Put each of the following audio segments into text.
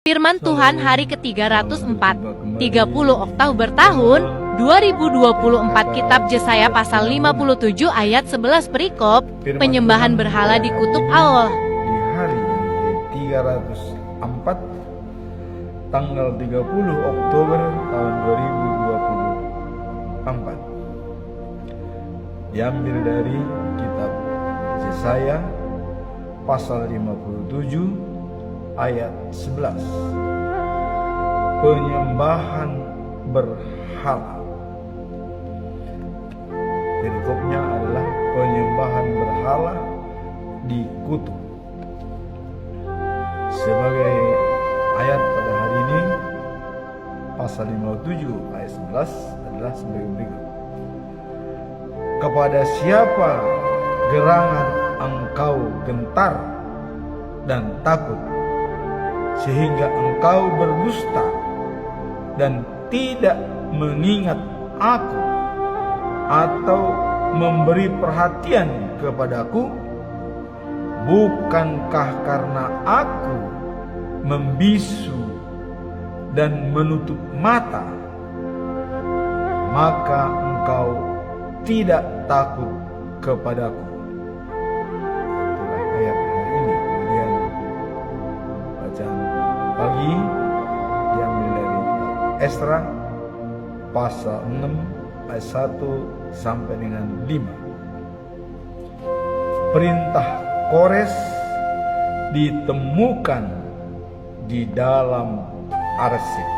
Firman Tuhan hari ke-304, 30 Oktober tahun 2024, Kitab Yesaya pasal 57 ayat 11 perikop, penyembahan berhala di kutub Allah. Di hari yang ke-304, tanggal 30 Oktober tahun 2024. Diambil dari kitab Yesaya pasal 57 ayat 11. Penyembahan berhala. Perikopnya adalah penyembahan berhala di kutub. Sebagai ayat pada hari ini, pasal 57 ayat 11 adalah sebagai berikut. Kepada siapa gerangan engkau gentar dan takut, sehingga engkau berdusta dan tidak mengingat aku atau memberi perhatian kepadaku? Bukankah karena aku membisu dan menutup mata, maka engkau tidak takut kepadaku? Itulah ayat hari ini. Kemudian bacaan pagi diambil dari Esra pasal 6 ayat 1 sampai dengan 5. Perintah Kores ditemukan di dalam arsip.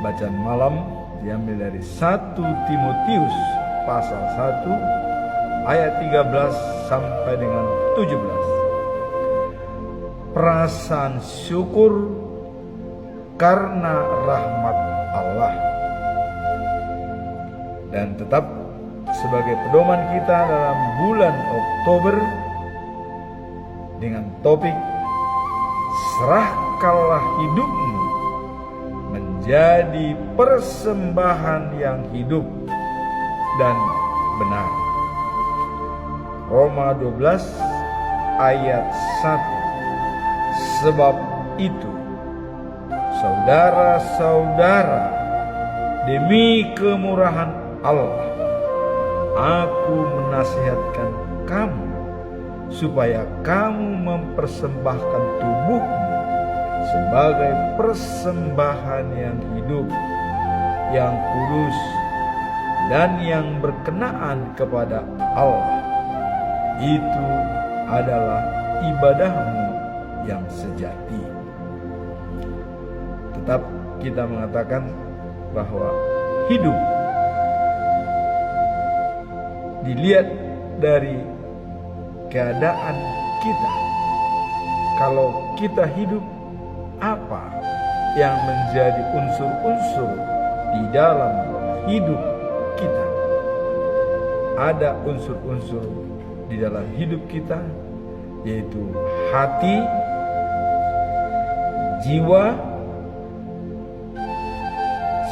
Bacaan malam diambil dari 1 Timotius pasal 1 ayat 13 sampai dengan 17. Perasaan syukur karena rahmat Allah. Dan tetap sebagai pedoman kita dalam bulan Oktober dengan topik serahkanlah hidupmu menjadi persembahan yang hidup dan benar. Roma 12 ayat 1. Sebab itu, saudara-saudara, demi kemurahan Allah, aku menasihatkan kamu supaya kamu mempersembahkan tubuhmu sebagai persembahan yang hidup, yang kudus, dan yang berkenaan kepada Allah. Itu adalah ibadahmu yang sejati. Tetap kita mengatakan bahwa hidup dilihat dari keadaan kita. Kalau kita hidup, apa yang menjadi unsur-unsur di dalam hidup kita? Ada unsur-unsur di dalam hidup kita, yaitu hati, jiwa,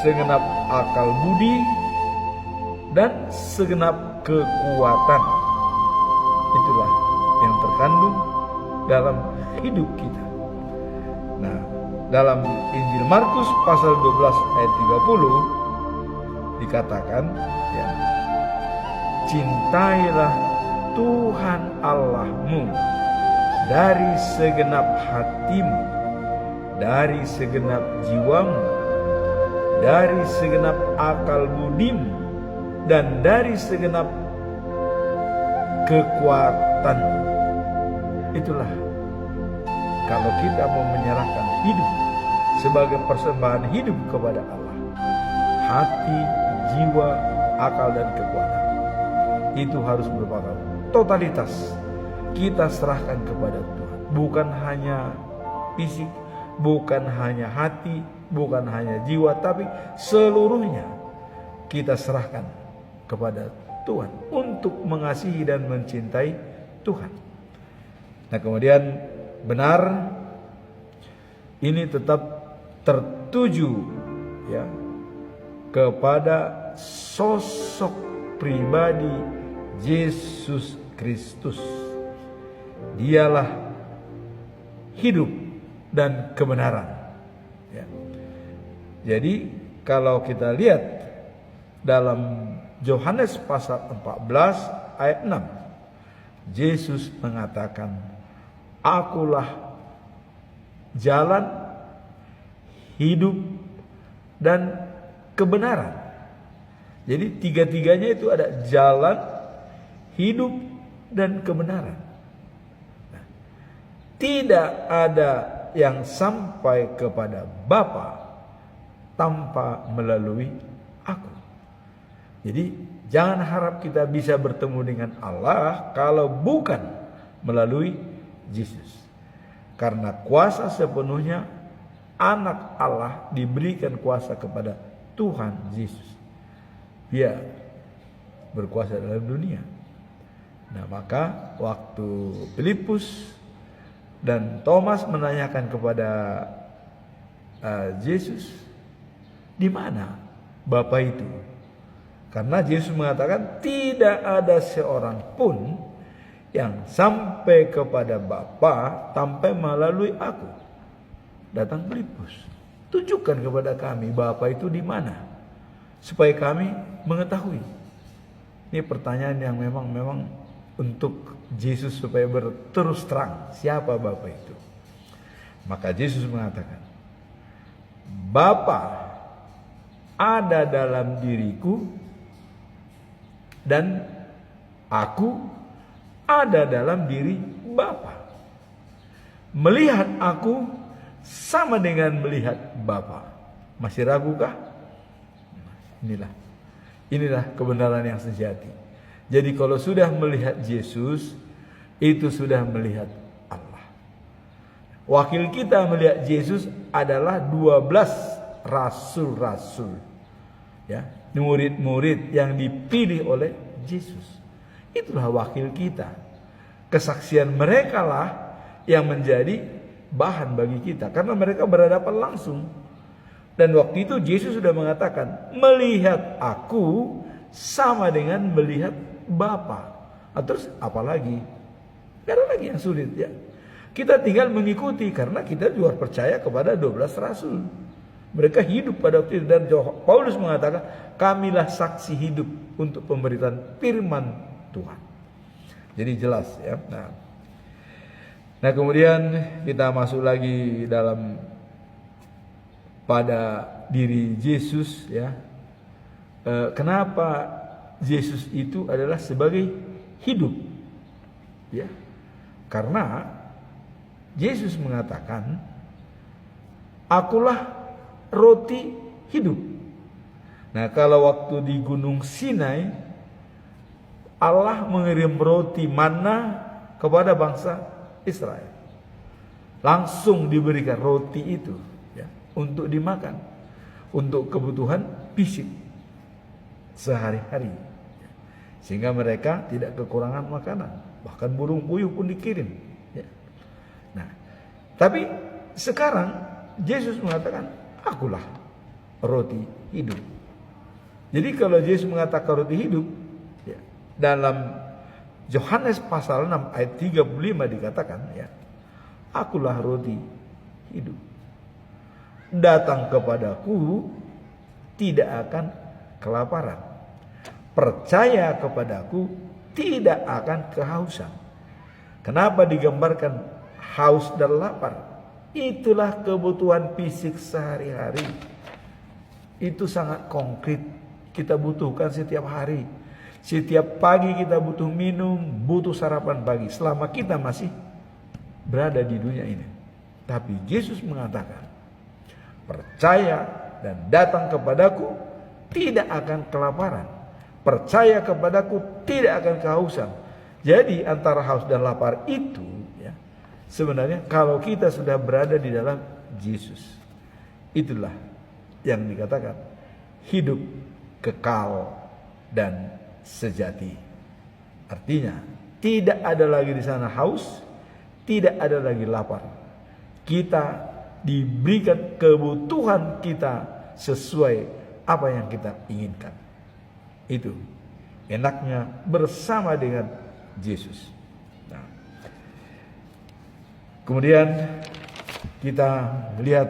segenap akal budi, dan segenap kekuatan. Itulah yang terkandung dalam hidup kita. Nah, dalam Injil Markus pasal 12 ayat 30 dikatakan, ya, cintailah Tuhan Allahmu dari segenap hatimu, dari segenap jiwamu, dari segenap akal budimu, dan dari segenap kekuatan. Itulah kalau kita mau menyerahkan hidup sebagai persembahan hidup kepada Allah. Hati, jiwa, akal, dan kekuatan itu harus merupakan totalitas kita serahkan kepada Tuhan. Bukan hanya fisik, bukan hanya hati, bukan hanya jiwa, tapi seluruhnya kita serahkan kepada Tuhan untuk mengasihi dan mencintai Tuhan. Nah, kemudian benar ini tetap tertuju, ya, kepada sosok pribadi Yesus Kristus. Dialah hidup dan kebenaran. Ya. Jadi kalau kita lihat dalam Yohanes pasal 14 ayat 6, Yesus mengatakan, "Akulah jalan, hidup, dan kebenaran." Jadi tiga-tiganya itu ada jalan, hidup, dan kebenaran. Nah, tidak ada yang sampai kepada Bapa tanpa melalui aku. Jadi jangan harap kita bisa bertemu dengan Allah kalau bukan melalui Yesus. Karena kuasa sepenuhnya anak Allah diberikan kuasa kepada Tuhan Yesus. Dia berkuasa dalam dunia. Nah, maka waktu Filipus dan Thomas menanyakan kepada Yesus, di mana Bapa itu? Karena Yesus mengatakan tidak ada seorang pun yang sampai kepada Bapa tanpa melalui aku. Datang Filipus, tunjukkan kepada kami Bapa itu di mana, supaya kami mengetahui. Ini pertanyaan yang memang untuk Yesus supaya berterus terang siapa Bapa itu. Maka Yesus mengatakan, Bapa ada dalam diriku dan aku ada dalam diri Bapa. Melihat aku sama dengan melihat Bapa. Masih ragukah? Inilah kebenaran yang sejati. Jadi kalau sudah melihat Yesus, itu sudah melihat Allah. Wakil kita melihat Yesus adalah 12 rasul-rasul. Ya, murid-murid yang dipilih oleh Yesus. Itulah wakil kita. Kesaksian mereka lah yang menjadi bahan bagi kita, karena mereka berhadapan langsung. Dan waktu itu Yesus sudah mengatakan, melihat aku sama dengan melihat Bapa. Terus apalagi? Tidak ada lagi yang sulit ya. Kita tinggal mengikuti, karena kita juga percaya kepada 12 rasul. Mereka hidup pada waktu itu, dan Paulus mengatakan, kamilah saksi hidup untuk pemberitaan firman Tuhan. Jadi jelas ya. Nah kemudian kita masuk lagi dalam pada diri Yesus ya. Kenapa Yesus itu adalah sebagai hidup? Ya. Karena Yesus mengatakan, akulah roti hidup. Nah, kalau waktu di Gunung Sinai Allah mengirim roti mana kepada bangsa Israel. Langsung diberikan roti itu ya, untuk dimakan, untuk kebutuhan fisik sehari-hari, sehingga mereka tidak kekurangan makanan. Bahkan burung puyuh pun dikirim ya. Nah, tapi sekarang Yesus mengatakan, akulah roti hidup. Jadi kalau Yesus mengatakan roti hidup ya, dalam Yohanes pasal 6 ayat 35 dikatakan ya, akulah roti hidup. Datang kepadaku tidak akan kelaparan. Percaya kepadaku tidak akan kehausan. Kenapa digambarkan haus dan lapar? Itulah kebutuhan fisik sehari-hari. Itu sangat konkret, kita butuhkan setiap hari. Setiap pagi kita butuh minum, butuh sarapan pagi, selama kita masih berada di dunia ini. Tapi Yesus mengatakan, percaya dan datang kepadaku tidak akan kelaparan. Percaya kepadaku tidak akan kehausan. Jadi antara haus dan lapar itu ya, sebenarnya kalau kita sudah berada di dalam Yesus, itulah yang dikatakan hidup kekal dan sejati. Artinya tidak ada lagi di sana haus, tidak ada lagi lapar. Kita diberikan kebutuhan kita sesuai apa yang kita inginkan. Itu enaknya bersama dengan Yesus. Nah, kemudian kita lihat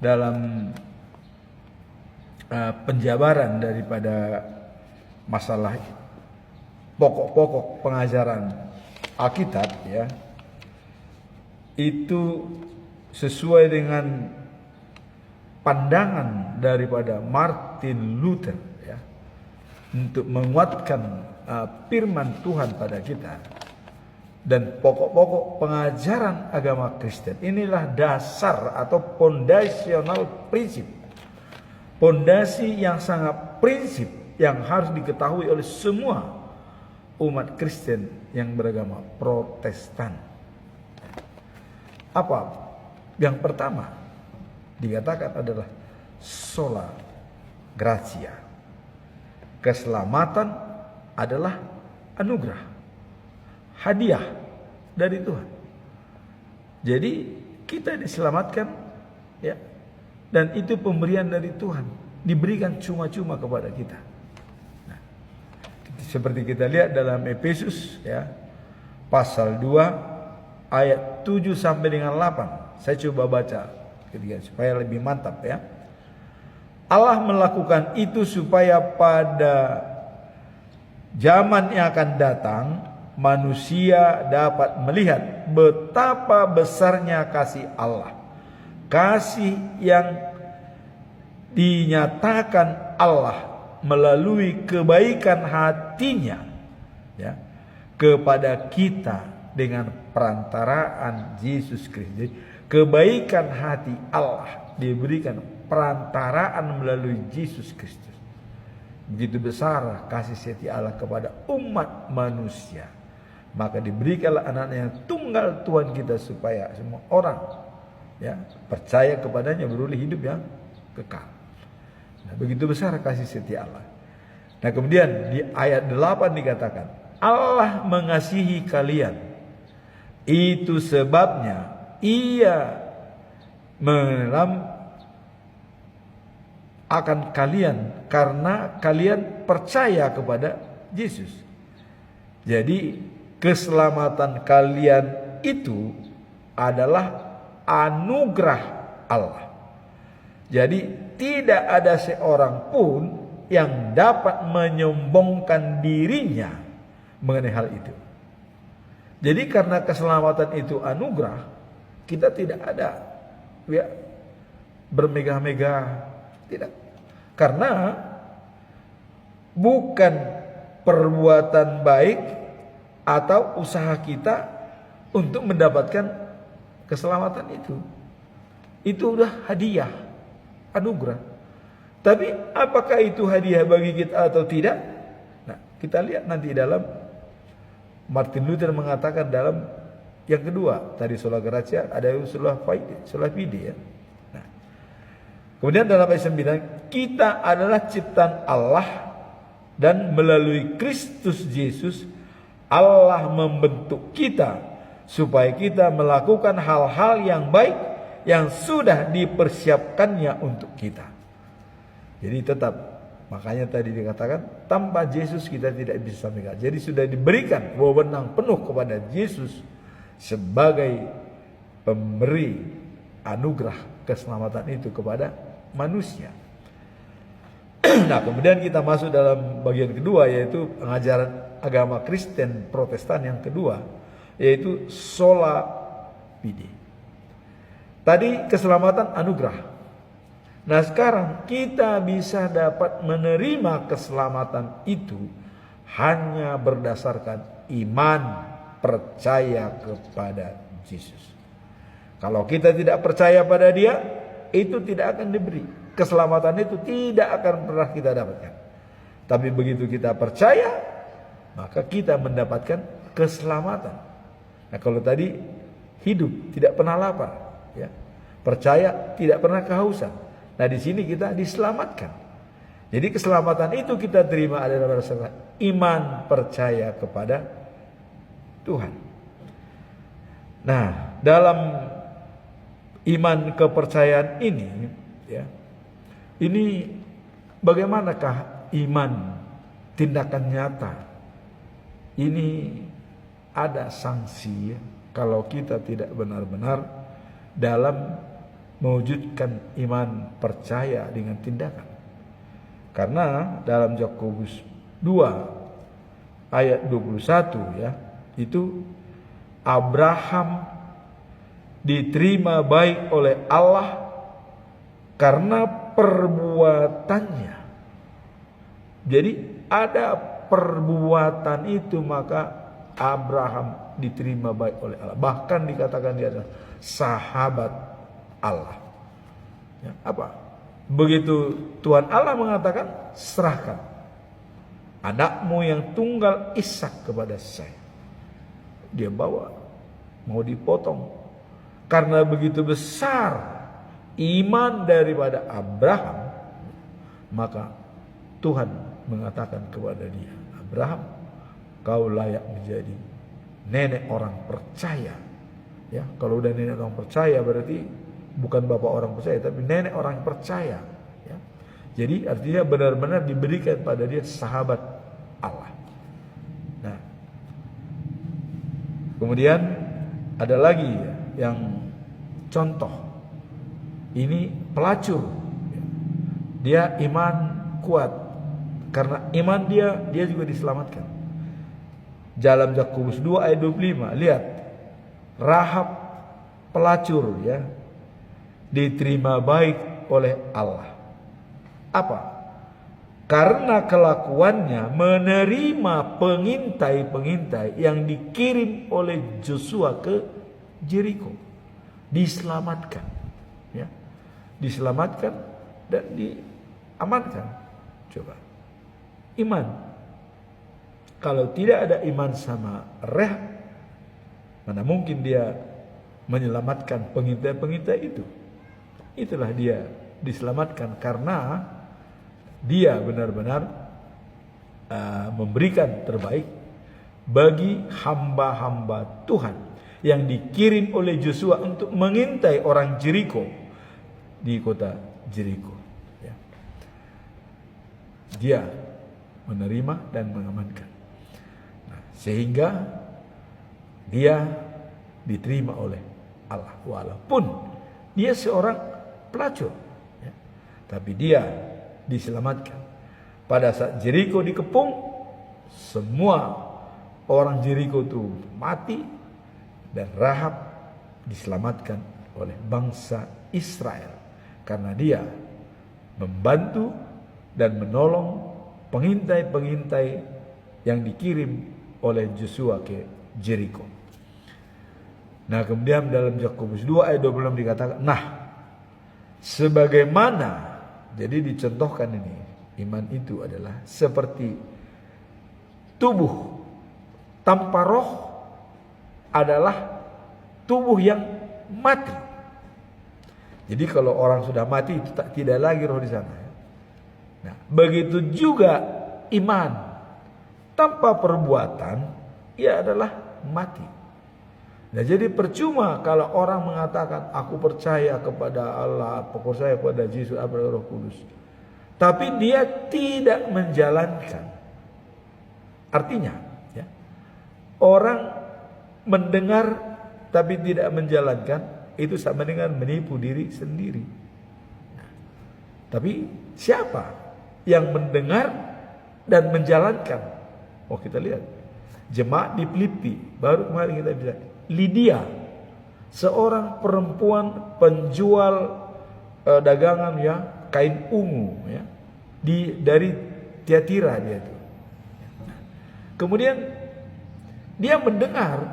dalam penjabaran daripada masalah pokok-pokok pengajaran Alkitab, ya, itu sesuai dengan pandangan daripada Martin Luther, ya, untuk menguatkan firman Tuhan pada kita. Dan pokok-pokok pengajaran agama Kristen inilah dasar atau fondasional prinsip, fondasi yang sangat prinsip yang harus diketahui oleh semua umat Kristen yang beragama Protestan. Apa? Yang pertama dikatakan adalah sola gratia. Keselamatan adalah anugerah, hadiah dari Tuhan. Jadi kita diselamatkan, ya, dan itu pemberian dari Tuhan, diberikan cuma-cuma kepada kita. Nah, seperti kita lihat dalam Efesus, ya, pasal 2 ayat 7 sampai dengan 8. Saya coba baca ketika supaya lebih mantap, ya. Allah melakukan itu supaya pada zaman yang akan datang manusia dapat melihat betapa besarnya kasih Allah, kasih yang dinyatakan Allah melalui kebaikan hatinya, ya, kepada kita dengan perantaraan Yesus Kristus. Kebaikan hati Allah diberikan perantaraan melalui Yesus Kristus. Begitu besar kasih setia Allah kepada umat manusia, maka diberikanlah anaknya yang tunggal Tuhan kita supaya semua orang, ya, percaya kepadanya beroleh hidup yang kekal. Nah, begitu besar kasih setia Allah. Nah, kemudian di ayat 8 dikatakan Allah mengasihi kalian, itu sebabnya Ia akan kalian karena kalian percaya kepada Yesus. Jadi keselamatan kalian itu adalah anugerah Allah. Jadi tidak ada seorang pun yang dapat menyombongkan dirinya mengenai hal itu. Jadi karena keselamatan itu anugerah, kita tidak ada, ya, bermegah-megah, tidak. Karena bukan perbuatan baik atau usaha kita untuk mendapatkan keselamatan itu. Itu udah hadiah, anugerah. Tapi apakah itu hadiah bagi kita atau tidak? Nah, kita lihat nanti dalam Martin Luther mengatakan dalam yang kedua, tadi sola gratia, ada sola fide, ya. Nah, kemudian dalam ayat 9, kita adalah ciptaan Allah dan melalui Kristus Yesus Allah membentuk kita supaya kita melakukan hal-hal yang baik yang sudah dipersiapkannya untuk kita. Jadi tetap, makanya tadi dikatakan tanpa Yesus kita tidak bisa sampai. Jadi sudah diberikan wewenang penuh kepada Yesus sebagai pemberi anugerah keselamatan itu kepada manusia. Nah, kemudian kita masuk dalam bagian kedua, yaitu pengajaran agama Kristen Protestan yang kedua, yaitu sola fide. Tadi keselamatan anugerah. Nah, sekarang kita bisa dapat menerima keselamatan itu hanya berdasarkan iman, percaya kepada Yesus. Kalau kita tidak percaya pada Dia, itu tidak akan diberi. Keselamatan itu tidak akan pernah kita dapatkan. Tapi begitu kita percaya, maka kita mendapatkan keselamatan. Nah, kalau tadi hidup tidak pernah lapar, ya, percaya tidak pernah kehausan. Nah, di sini kita diselamatkan. Jadi keselamatan itu kita terima adalah berdasarkan iman, percaya kepada Tuhan. Nah, dalam iman kepercayaan ini, ya, ini bagaimanakah iman tindakan nyata? Ini ada sanksi, ya, kalau kita tidak benar-benar dalam mewujudkan iman percaya dengan tindakan. Karena dalam Yakobus 2 ayat 21 ya, itu Abraham diterima baik oleh Allah karena perbuatannya. Jadi ada perbuatan itu, maka Abraham diterima baik oleh Allah. Bahkan dikatakan dia adalah sahabat Allah. Ya, apa? Begitu Tuhan Allah mengatakan, serahkan anakmu yang tunggal Ishak kepada saya. Dia bawa, mau dipotong. Karena begitu besar iman daripada Abraham, maka Tuhan mengatakan kepada dia, Abraham, kau layak menjadi nenek orang percaya. Ya, kalau udah nenek orang percaya berarti bukan bapak orang percaya, tapi nenek orang percaya. Ya. Jadi artinya benar-benar diberikan pada dia sahabat Allah. Nah, kemudian ada lagi yang contoh. Ini pelacur. Dia iman kuat. Karena iman dia juga diselamatkan. Dalam Yakobus 2 ayat 25, lihat. Rahab pelacur ya, diterima baik oleh Allah. Apa? Karena kelakuannya menerima pengintai-pengintai yang dikirim oleh Joshua ke Jericho. Diselamatkan. Ya. Diselamatkan dan diamankan. Coba. Iman. Kalau tidak ada iman sama Rahab, mana mungkin dia menyelamatkan pengintai-pengintai itu. Itulah dia diselamatkan karena dia benar-benar memberikan terbaik bagi hamba-hamba Tuhan yang dikirim oleh Joshua untuk mengintai orang Jericho di kota Jericho. Ya. Dia menerima dan mengamankan. Nah, sehingga dia diterima oleh Allah walaupun dia seorang pelacur, ya. Tapi dia diselamatkan. Pada saat Jericho dikepung, semua orang Jericho itu mati dan Rahab diselamatkan oleh bangsa Israel karena dia membantu dan menolong pengintai-pengintai yang dikirim oleh Joshua ke Jericho. Nah, kemudian dalam Yakobus 2 ayat 26 dikatakan, nah, sebagaimana, jadi dicontohkan ini, iman itu adalah seperti tubuh tanpa roh adalah tubuh yang mati. Jadi kalau orang sudah mati itu tidak lagi roh di sana. Nah, begitu juga iman tanpa perbuatan ia adalah mati. Nah, jadi percuma kalau orang mengatakan aku percaya kepada Allah, aku percaya kepada Yesus, kepada Roh Kudus, tapi dia tidak menjalankan. Artinya, ya, orang mendengar tapi tidak menjalankan itu sama dengan menipu diri sendiri. Nah, tapi siapa yang mendengar dan menjalankan? Oh, kita lihat jemaat di Filipi baru kemarin kita bisa. Lydia, seorang perempuan penjual dagangan ya kain ungu ya dari Tiatira dia itu. Kemudian dia mendengar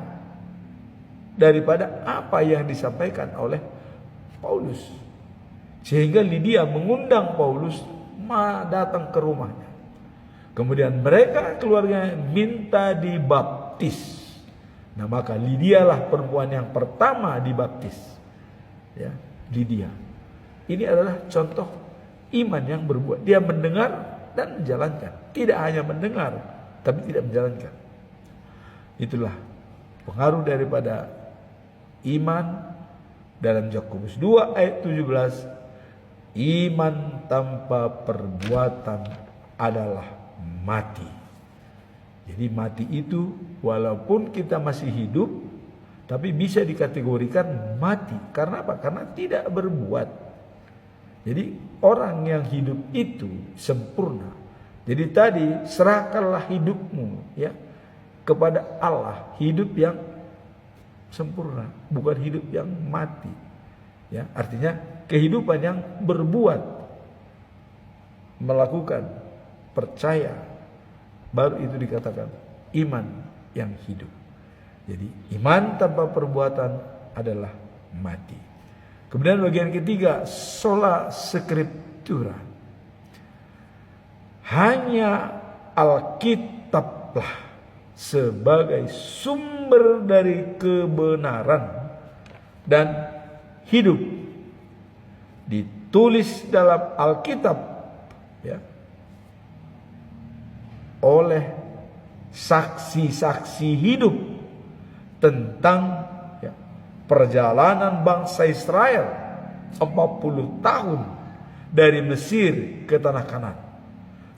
daripada apa yang disampaikan oleh Paulus, sehingga Lydia mengundang Paulus datang ke rumahnya. Kemudian mereka keluarga minta dibaptis. Nah, maka Lydia lah perempuan yang pertama dibaptis. Ya, Lydia. Ini adalah contoh iman yang berbuat. Dia mendengar dan menjalankan. Tidak hanya mendengar, tapi tidak menjalankan. Itulah pengaruh daripada iman dalam Yakobus 2 ayat 17. Iman tanpa perbuatan adalah mati. Jadi mati itu walaupun kita masih hidup, tapi bisa dikategorikan mati. Karena apa? Karena tidak berbuat. Jadi orang yang hidup itu sempurna. Jadi tadi serahkanlah hidupmu ya kepada Allah, hidup yang sempurna, bukan hidup yang mati. Ya, artinya kehidupan yang berbuat, melakukan, percaya, baru itu dikatakan iman yang hidup. Jadi iman tanpa perbuatan adalah mati. Kemudian bagian ketiga, sola scriptura. Hanya Alkitablah sebagai sumber dari kebenaran dan hidup. Ditulis dalam Alkitab ya, oleh saksi-saksi hidup tentang ya, perjalanan bangsa Israel 40 tahun dari Mesir ke tanah Kanan.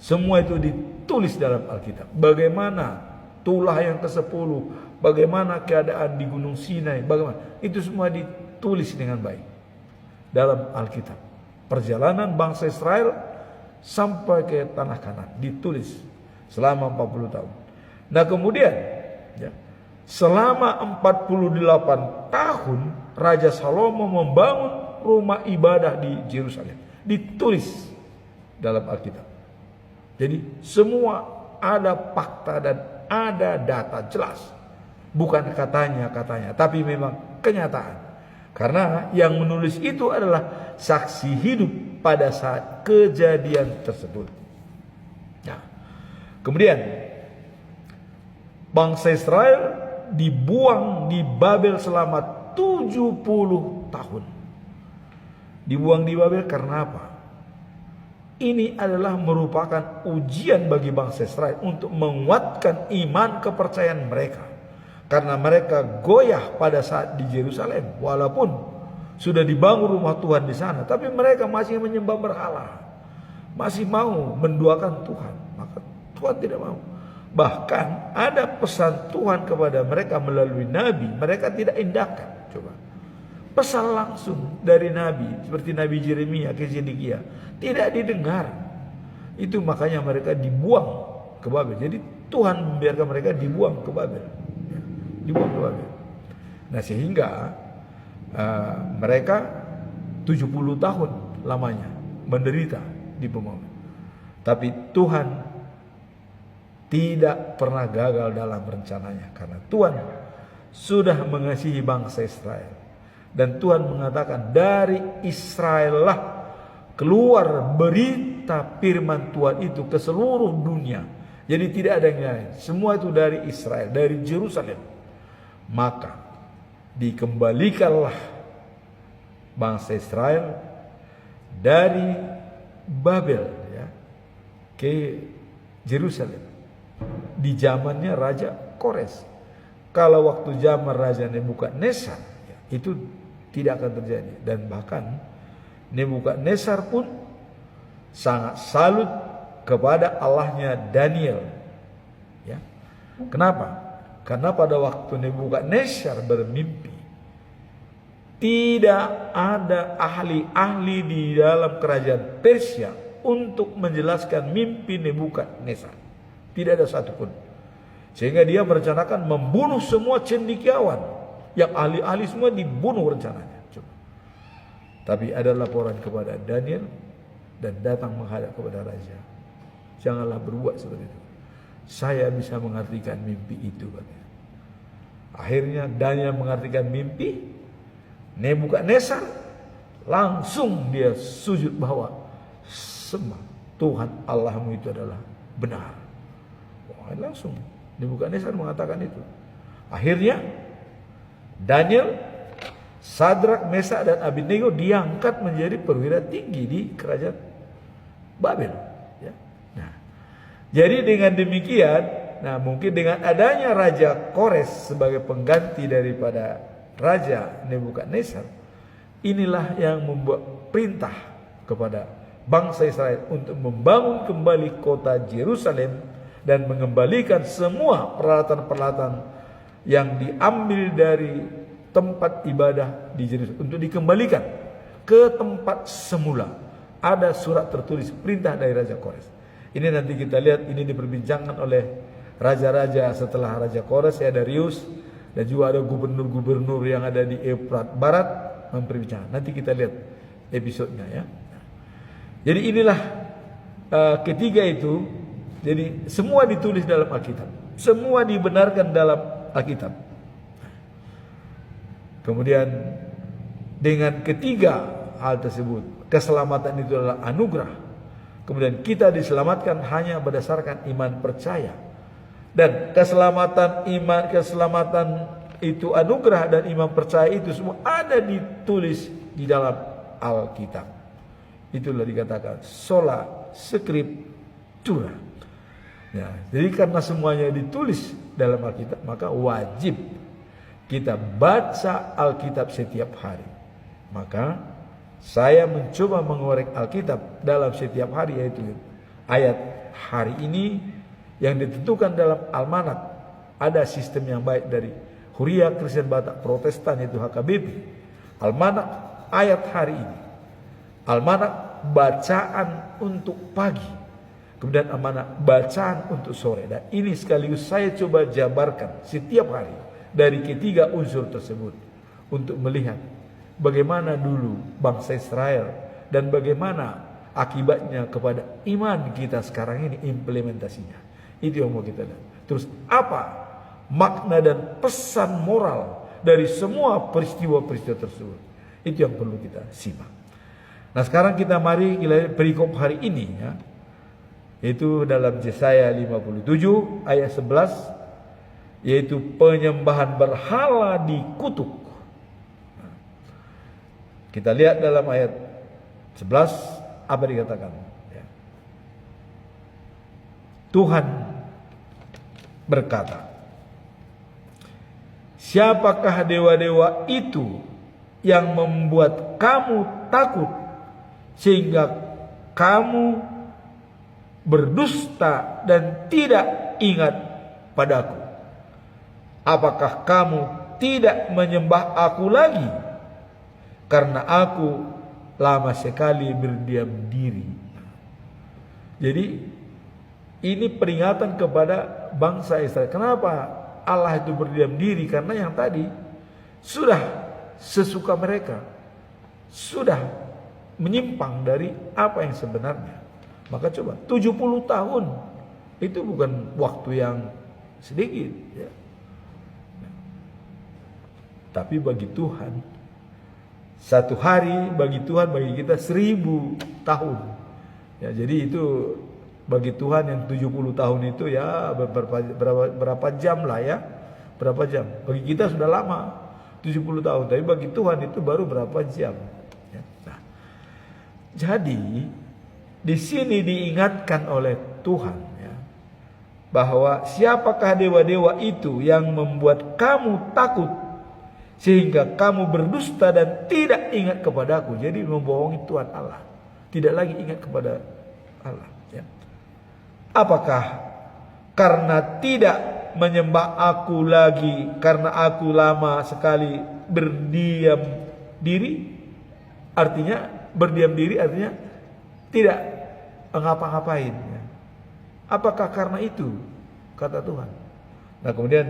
Semua itu ditulis dalam Alkitab. Bagaimana tulah yang ke-10, bagaimana keadaan di Gunung Sinai, bagaimana itu semua ditulis dengan baik dalam Alkitab. Perjalanan bangsa Israel sampai ke tanah Kanan ditulis selama 40 tahun. Nah kemudian ya, selama 48 tahun Raja Salomo membangun rumah ibadah di Yerusalem. Ditulis dalam Alkitab. Jadi semua ada fakta dan ada data jelas. Bukan katanya, tapi memang kenyataan. Karena yang menulis itu adalah saksi hidup pada saat kejadian tersebut. Nah, kemudian bangsa Israel dibuang di Babel selama 70 tahun. Dibuang di Babel karena apa? Ini adalah merupakan ujian bagi bangsa Israel untuk menguatkan iman kepercayaan mereka. Karena mereka goyah pada saat di Yerusalem. Walaupun sudah dibangun rumah Tuhan di sana, tapi mereka masih menyembah berhala. Masih mau menduakan Tuhan. Maka Tuhan tidak mau. Bahkan ada pesan Tuhan kepada mereka melalui nabi, mereka tidak indahkan. Coba. Pesan langsung dari nabi seperti Nabi Yeremia ke Zedekia tidak didengar. Itu makanya mereka dibuang ke Babel. Jadi Tuhan membiarkan mereka dibuang ke Babel. Dibuang ke Babel. Nah sehingga mereka 70 tahun lamanya menderita di bumi. Tapi Tuhan tidak pernah gagal dalam rencananya. Karena Tuhan sudah mengasihi bangsa Israel. Dan Tuhan mengatakan dari Israel lah keluar berita firman Tuhan itu ke seluruh dunia. Jadi tidak ada yang lain. Semua itu dari Israel, dari Yerusalem. Maka dikembalikanlah bangsa Israel dari Babel ya, ke Yerusalem. Di zamannya Raja Kores. Kalau waktu zaman Raja Nebukadnezar ya, itu tidak akan terjadi. Dan bahkan Nebukadnezar pun sangat salut kepada Allahnya Daniel. Ya. Kenapa? Karena pada waktu Nebukadnezar bermimpi, tidak ada ahli-ahli di dalam kerajaan Persia untuk menjelaskan mimpi Nebukadnezar. Tidak ada satupun. Sehingga dia merencanakan membunuh semua cendekiawan. Yang ahli-ahli semua dibunuh rencananya. Coba. Tapi ada laporan kepada Daniel dan datang menghadap kepada raja. Janganlah berbuat seperti itu. Saya bisa mengartikan mimpi itu. Katanya. Akhirnya Daniel mengartikan mimpi. Nebukadnezar langsung dia sujud bahwa sembah Tuhan Allahmu itu adalah benar. Wah, langsung Nebukadnezar mengatakan itu. Akhirnya Daniel, Sadrak, Mesak dan Abednego diangkat menjadi perwira tinggi di kerajaan Babel. Ya. Nah, jadi dengan demikian, nah mungkin dengan adanya Raja Kores sebagai pengganti daripada Raja Nebukadnezar, inilah yang membuat perintah kepada bangsa Israel untuk membangun kembali kota Yerusalem dan mengembalikan semua peralatan-peralatan yang diambil dari tempat ibadah di Yerusalem untuk dikembalikan ke tempat semula. Ada surat tertulis perintah dari Raja Kores. Ini nanti kita lihat, ini diperbincangkan oleh raja-raja setelah Raja Kores, ya Darius, dan juga ada gubernur-gubernur yang ada di Efrat Barat memperbincangkan. Nanti kita lihat episodenya ya. Jadi inilah ketiga itu. Jadi semua ditulis dalam Alkitab, semua dibenarkan dalam Alkitab. Kemudian dengan ketiga hal tersebut, keselamatan itu adalah anugerah. Kemudian kita diselamatkan hanya berdasarkan iman percaya. Dan keselamatan itu anugerah dan iman percaya itu semua ada ditulis di dalam Alkitab. Itulah dikatakan sola scriptura. Ya, jadi karena semuanya ditulis dalam Alkitab, maka wajib kita baca Alkitab setiap hari. Maka saya mencoba mengorek Alkitab dalam setiap hari, yaitu ayat hari ini yang ditentukan dalam almanak. Ada sistem yang baik dari Huria Kristen Batak Protestan, yaitu HKBP. Almanak ayat hari ini, almanak bacaan untuk pagi, kemudian almanak bacaan untuk sore. Dan ini sekaligus saya coba jabarkan setiap hari dari ketiga unsur tersebut untuk melihat bagaimana dulu bangsa Israel dan bagaimana akibatnya kepada iman kita sekarang ini implementasinya. Itu yang mau kita lihat. Terus apa makna dan pesan moral dari semua peristiwa-peristiwa tersebut? Itu yang perlu kita simak. Nah, sekarang kita mari lihat perikop hari ini ya. Itu dalam Yesaya 57 ayat 11, yaitu penyembahan berhala dikutuk. Nah, kita lihat dalam ayat 11 apa dikatakan ya. Tuhan berkata, siapakah dewa-dewa itu yang membuat kamu takut sehingga kamu berdusta dan tidak ingat padaku? Apakah kamu tidak menyembah aku lagi? Karena aku lama sekali berdiam diri. Jadi ini peringatan kepada bangsa Israel. Kenapa Allah itu berdiam diri? Karena yang tadi sudah sesuka mereka, sudah menyimpang dari apa yang sebenarnya. Maka coba 70 tahun itu bukan waktu yang sedikit ya. Tapi bagi Tuhan satu hari, bagi Tuhan, bagi kita 1000 tahun ya. Jadi itu bagi Tuhan yang 70 tahun itu ya berapa jam lah ya. Berapa jam. Bagi kita sudah lama 70 tahun, tapi bagi Tuhan itu baru berapa jam ya. Nah, jadi di sini diingatkan oleh Tuhan ya, bahwa siapakah dewa-dewa itu yang membuat kamu takut sehingga kamu berdusta dan tidak ingat kepadaku. Jadi membohongi Tuhan Allah, tidak lagi ingat kepada Allah ya. Apakah karena tidak menyembah aku lagi, karena aku lama sekali berdiam diri? Artinya berdiam diri artinya tidak ngapa-ngapain ya. Apakah karena itu? Kata Tuhan. Nah, kemudian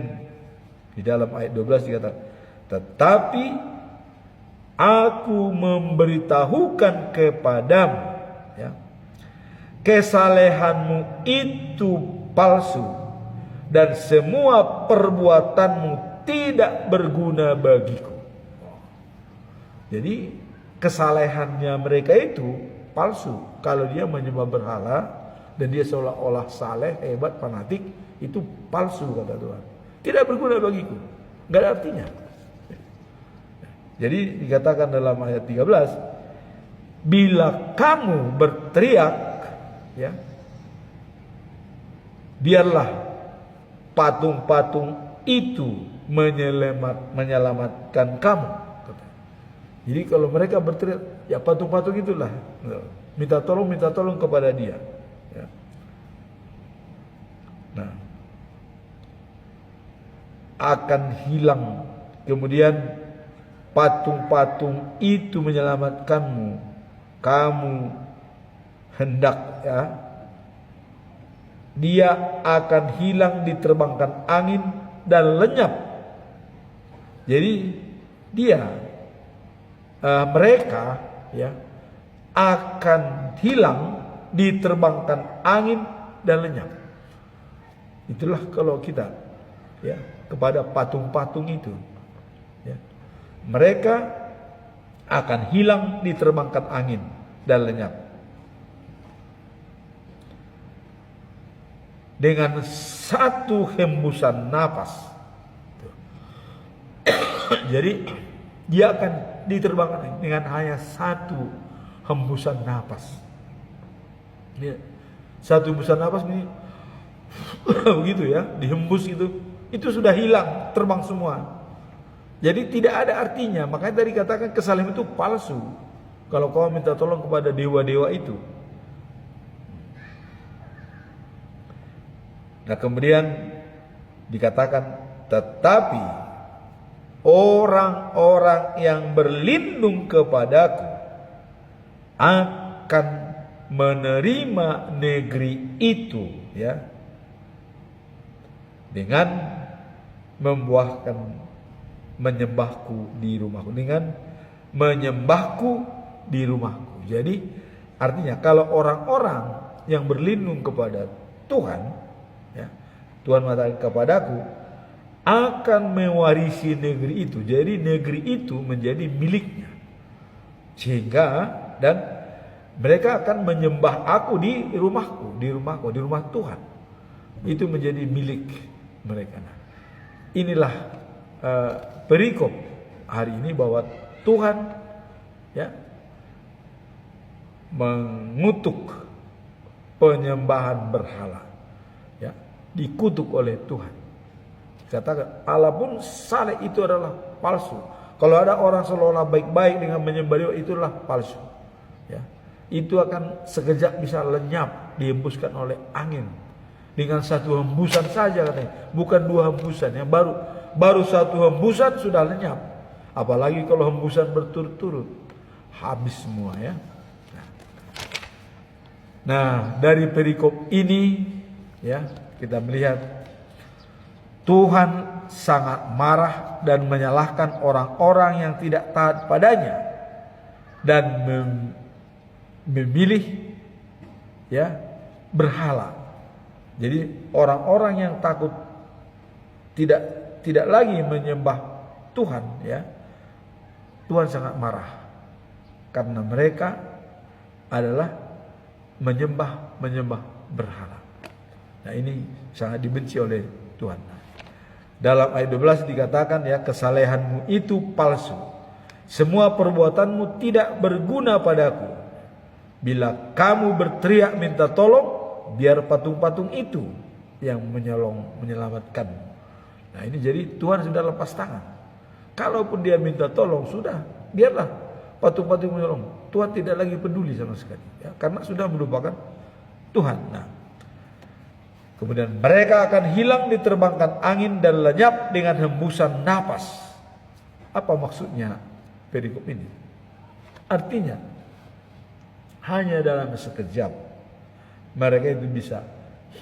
di dalam ayat 12 dikatakan, tetapi aku memberitahukan kepadamu ya, kesalehanmu itu palsu dan semua perbuatanmu tidak berguna bagiku. Jadi kesalehannya mereka itu palsu. Kalau dia menyembah berhala dan dia seolah-olah saleh, hebat, fanatik, itu palsu kata Tuhan. Tidak berguna bagiku, nggak ada artinya. Jadi dikatakan dalam ayat 13, bila kamu berteriak, ya, biarlah patung-patung itu menyelamatkan kamu. Jadi kalau mereka berteriak, ya patung-patung itulah minta tolong kepada dia. Ya. Nah, akan hilang. Kemudian patung-patung itu menyelamatkanmu, kamu hendak dia akan hilang diterbangkan angin dan lenyap. Jadi mereka akan hilang diterbangkan angin dan lenyap. Itulah kalau kita kepada patung-patung itu, mereka akan hilang diterbangkan angin dan lenyap. Dengan satu hembusan napas. Jadi dia akan diterbangkan dengan hanya satu hembusan napas. Satu hembusan napas ini begitu dihembus itu sudah hilang, terbang semua. Jadi tidak ada artinya. Makanya tadi katakan kesalehan itu palsu. Kalau kau minta tolong kepada dewa-dewa itu. Nah kemudian dikatakan, tetapi orang-orang yang berlindung kepadaku akan menerima negeri itu dengan menyembahku di rumahku, dengan menyembahku di rumahku. Jadi artinya kalau orang-orang yang berlindung kepada Tuhan, Tuhan mengatakan kepadaku akan mewarisi negeri itu. Jadi negeri itu menjadi miliknya. Sehingga dan mereka akan menyembah aku di rumahku, di rumah Tuhan. Itu menjadi milik mereka. Inilah perikop hari ini bahwa Tuhan mengutuk penyembahan berhala, dikutuk oleh Tuhan. Katakan Allah pun saleh itu adalah palsu. Kalau ada orang seolah-olah baik-baik dengan menyembah dia, itulah palsu. Itu akan sekejap bisa lenyap, dihembuskan oleh angin. Dengan satu hembusan saja katanya, bukan dua hembusan. Yang baru satu hembusan sudah lenyap. Apalagi kalau hembusan berturut-turut, habis semua Nah, dari perikop ini kita melihat Tuhan sangat marah dan menyalahkan orang-orang yang tidak taat padanya dan memilih berhala. Jadi orang-orang yang takut tidak lagi menyembah Tuhan, Tuhan sangat marah karena mereka adalah menyembah berhala. Nah, ini sangat dibenci oleh Tuhan. Dalam ayat 12 dikatakan kesalehanmu itu palsu. Semua perbuatanmu tidak berguna padaku. Bila kamu berteriak minta tolong, biar patung-patung itu yang menyelamatkanmu. Nah, ini jadi Tuhan sudah lepas tangan. Kalaupun dia minta tolong, sudah, biarlah patung-patung menolong. Tuhan tidak lagi peduli sama sekali, karena sudah melupakan Tuhan. Nah, kemudian mereka akan hilang diterbangkan angin dan lenyap dengan hembusan napas. Apa maksudnya perikop ini? Artinya hanya dalam sekejap mereka itu bisa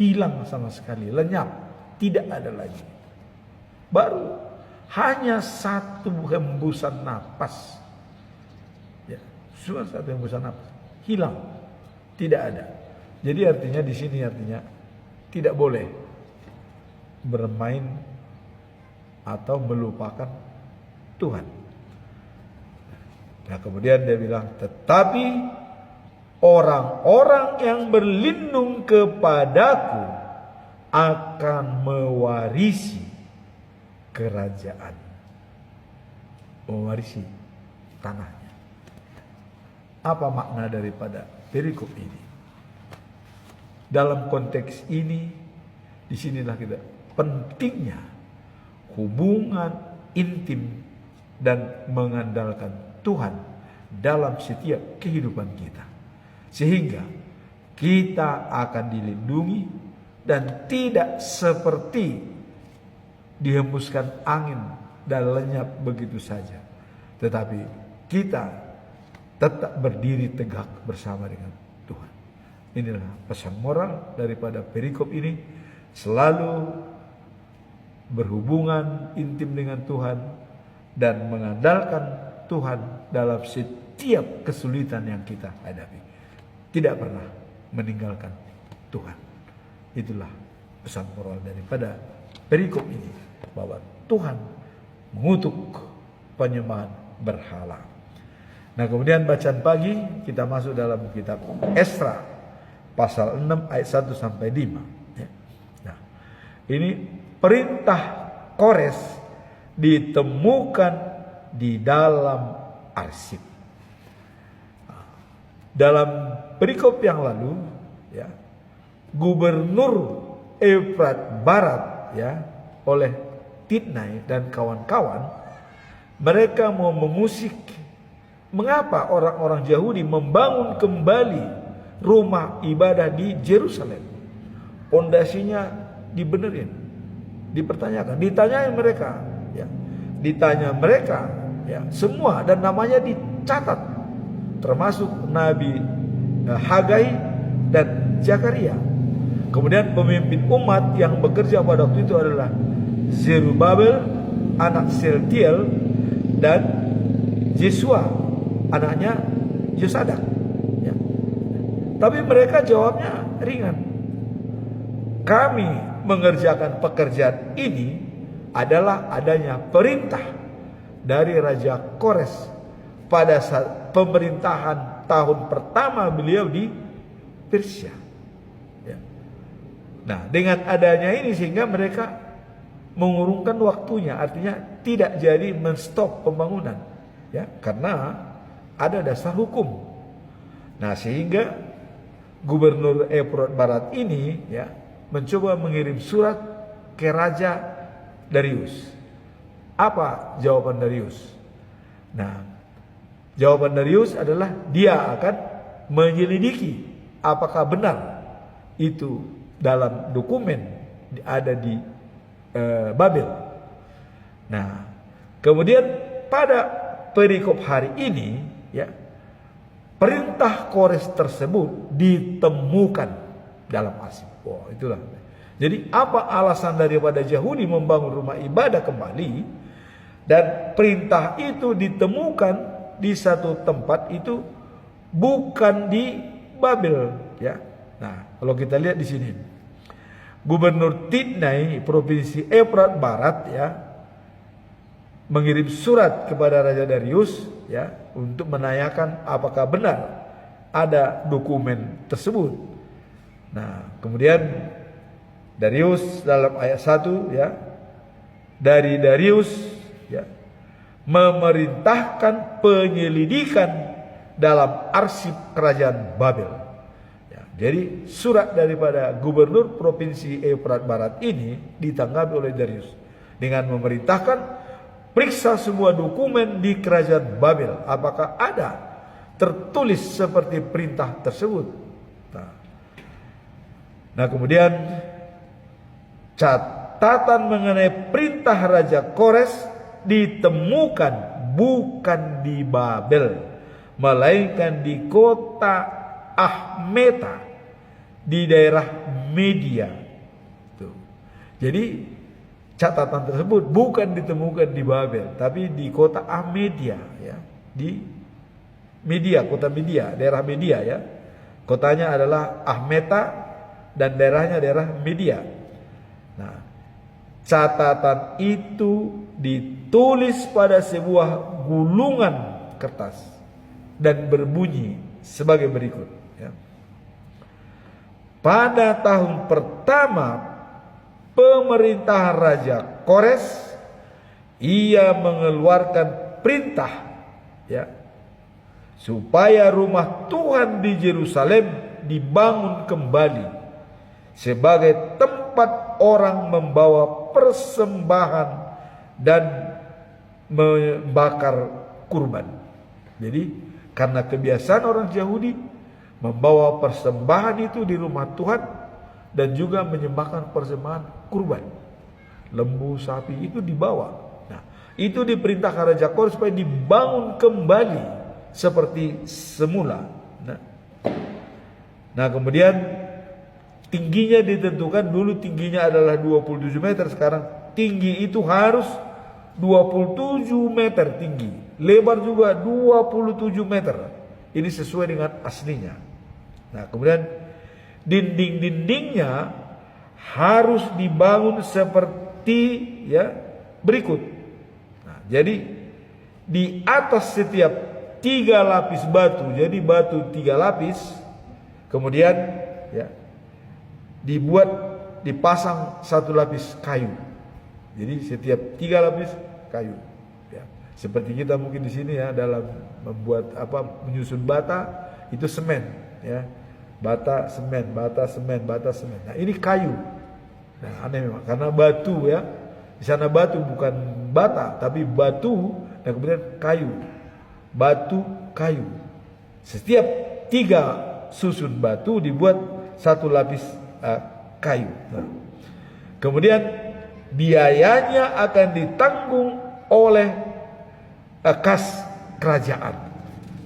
hilang sama sekali, lenyap, tidak ada lagi. Baru hanya satu hembusan napas, cuma satu hembusan napas, hilang, tidak ada. Jadi artinya di sini tidak boleh bermain atau melupakan Tuhan. Nah, kemudian dia bilang, tetapi orang-orang yang berlindung kepadaku akan mewarisi kerajaan, mewarisi tanahnya. Apa makna daripada perikop ini? Dalam konteks ini, disinilah kita pentingnya hubungan intim dan mengandalkan Tuhan dalam setiap kehidupan kita, sehingga kita akan dilindungi dan tidak seperti dihembuskan angin dan lenyap begitu saja, tetapi kita tetap berdiri tegak bersama dengan Tuhan. Inilah pesan moral daripada perikop ini, selalu berhubungan intim dengan Tuhan dan mengandalkan Tuhan dalam setiap kesulitan yang kita hadapi. Tidak pernah meninggalkan Tuhan. Itulah pesan moral daripada perikop ini, bahwa Tuhan mengutuk penyembahan berhala. Nah, kemudian bacaan pagi kita masuk dalam kitab Esra pasal 6 ayat 1 sampai 5. Nah, ini perintah Kores ditemukan di dalam arsip. Dalam perikop yang lalu, ya, Gubernur Efrat Barat, ya, oleh Tidnai dan kawan-kawan, mereka mau mengusik. Mengapa orang-orang Yahudi membangun kembali rumah ibadah di Yerusalem? Pondasinya dibenerin, dipertanyakan, ditanyain mereka, ya, ditanya mereka, ya, semua, dan namanya dicatat, termasuk Nabi Hagai dan Zakaria. Kemudian pemimpin umat yang bekerja pada waktu itu adalah Zerubabel anak Seltiel dan Yesua anaknya Yosadak, ya. Tapi mereka jawabnya ringan. Kami mengerjakan pekerjaan ini adalah adanya perintah dari Raja Kores pada saat pemerintahan tahun pertama beliau di Persia. Ya. Nah, dengan adanya ini sehingga mereka mengurungkan waktunya, artinya tidak jadi menstop pembangunan, ya, karena ada dasar hukum. Nah, sehingga Gubernur Efrat Barat ini, ya, mencoba mengirim surat ke Raja Darius. Apa jawaban Darius? Nah, jawaban Darius adalah dia akan menyelidiki apakah benar itu dalam dokumen ada di Babel. Nah, kemudian pada perikop hari ini, ya, perintah Kores tersebut ditemukan dalam arsip. Wah, itulah. Jadi apa alasan daripada Yahudi membangun rumah ibadah kembali, dan perintah itu ditemukan di satu tempat itu, bukan di Babel, ya. Nah, kalau kita lihat di sini, Gubernur Tidnai provinsi Efrat Barat, ya, mengirim surat kepada Raja Darius, ya, untuk menanyakan apakah benar ada dokumen tersebut. Nah, kemudian Darius dalam ayat 1, ya, dari Darius, ya, memerintahkan penyelidikan dalam arsip kerajaan Babel. Ya, jadi surat daripada Gubernur Provinsi Efrat Barat ini ditanggapi oleh Darius dengan memerintahkan periksa semua dokumen di kerajaan Babel, apakah ada tertulis seperti perintah tersebut. Nah, kemudian catatan mengenai perintah Raja Kores ditemukan bukan di Babel, melainkan di kota Ahmeta di daerah Media. Tuh. Jadi catatan tersebut bukan ditemukan di Babel, tapi di kota Ahmedia, ya, di Media, kota Media, daerah Media, ya. Kotanya adalah Ahmeta dan daerahnya daerah Media. Nah, catatan itu ditulis pada sebuah gulungan kertas dan berbunyi sebagai berikut, ya. Pada tahun pertama pemerintahan Raja Kores, ia mengeluarkan perintah, ya, supaya rumah Tuhan di Yerusalem dibangun kembali sebagai tempat orang membawa persembahan dan membakar kurban. Jadi karena kebiasaan orang Yahudi membawa persembahan itu di rumah Tuhan dan juga menyembahkan persembahan kurban, lembu, sapi itu dibawa. Nah, Itu diperintahkan Raja Kores supaya dibangun kembali seperti semula. Nah kemudian tingginya ditentukan, dulu tingginya adalah 27 meter, sekarang tinggi itu harus 27 meter tinggi, lebar juga 27 meter. Ini sesuai dengan aslinya. Nah kemudian dinding-dindingnya harus dibangun seperti berikut. Nah, jadi di atas setiap 3 lapis batu, jadi batu 3 lapis, kemudian dipasang 1 lapis kayu. Jadi setiap 3 lapis kayu. Ya. Seperti kita mungkin di sini dalam membuat menyusun bata itu semen, bata semen. Nah ini kayu. Nah aneh memang karena batu di sana batu bukan bata tapi batu dan kemudian kayu. Batu kayu. Setiap 3 susun batu dibuat 1 lapis kayu. Nah, kemudian biayanya akan ditanggung oleh kas kerajaan.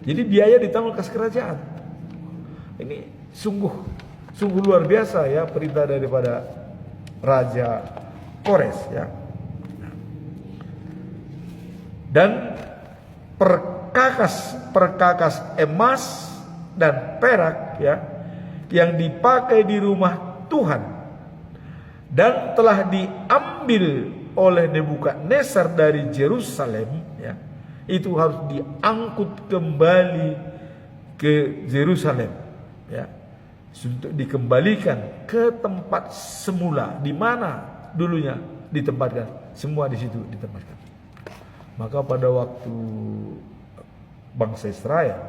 Jadi biaya ditanggung kas kerajaan. Ini sungguh luar biasa perintah daripada Raja Kores Dan perkakas emas dan perak yang dipakai di rumah Tuhan dan telah diambil oleh Nebukadnezar dari Yerusalem itu harus diangkut kembali ke Yerusalem untuk dikembalikan ke tempat semula di mana dulunya ditempatkan, semua di situ ditempatkan. Maka pada waktu bangsa Israel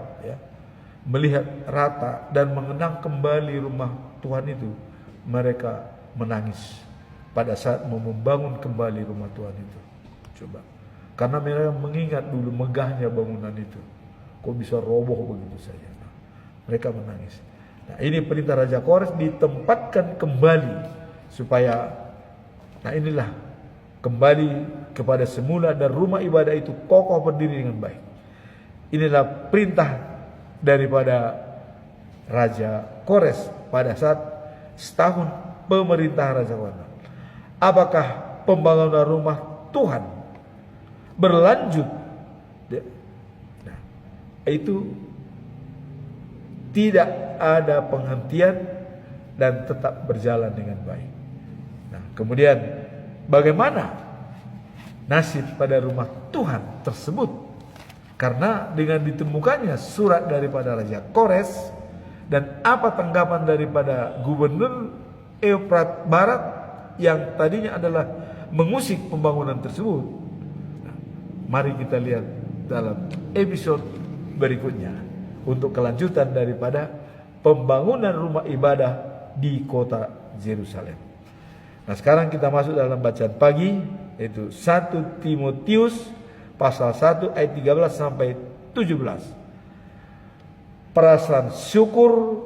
melihat rata dan mengenang kembali rumah Tuhan itu, mereka menangis pada saat mau membangun kembali rumah Tuhan itu. Coba, karena mereka mengingat dulu megahnya bangunan itu, kok bisa roboh begitu saja. Mereka menangis. Nah ini perintah Raja Kores ditempatkan kembali supaya inilah kembali kepada semula dan rumah ibadah itu kokoh berdiri dengan baik. Inilah perintah daripada Raja Kores pada saat setahun pemerintahan Raja Kores. Apakah pembangunan rumah Tuhan berlanjut? Nah, itu tidak ada penghentian dan tetap berjalan dengan baik. Nah, kemudian bagaimana nasib pada rumah Tuhan tersebut? Karena dengan ditemukannya surat daripada Raja Kores dan apa tanggapan daripada Gubernur Efrat Barat yang tadinya adalah mengusik pembangunan tersebut. Nah, mari kita lihat dalam episode berikutnya untuk kelanjutan daripada pembangunan rumah ibadah di kota Yerusalem. Nah sekarang kita masuk dalam bacaan pagi, yaitu 1 Timotius pasal 1 ayat 13 sampai 17. Perasaan syukur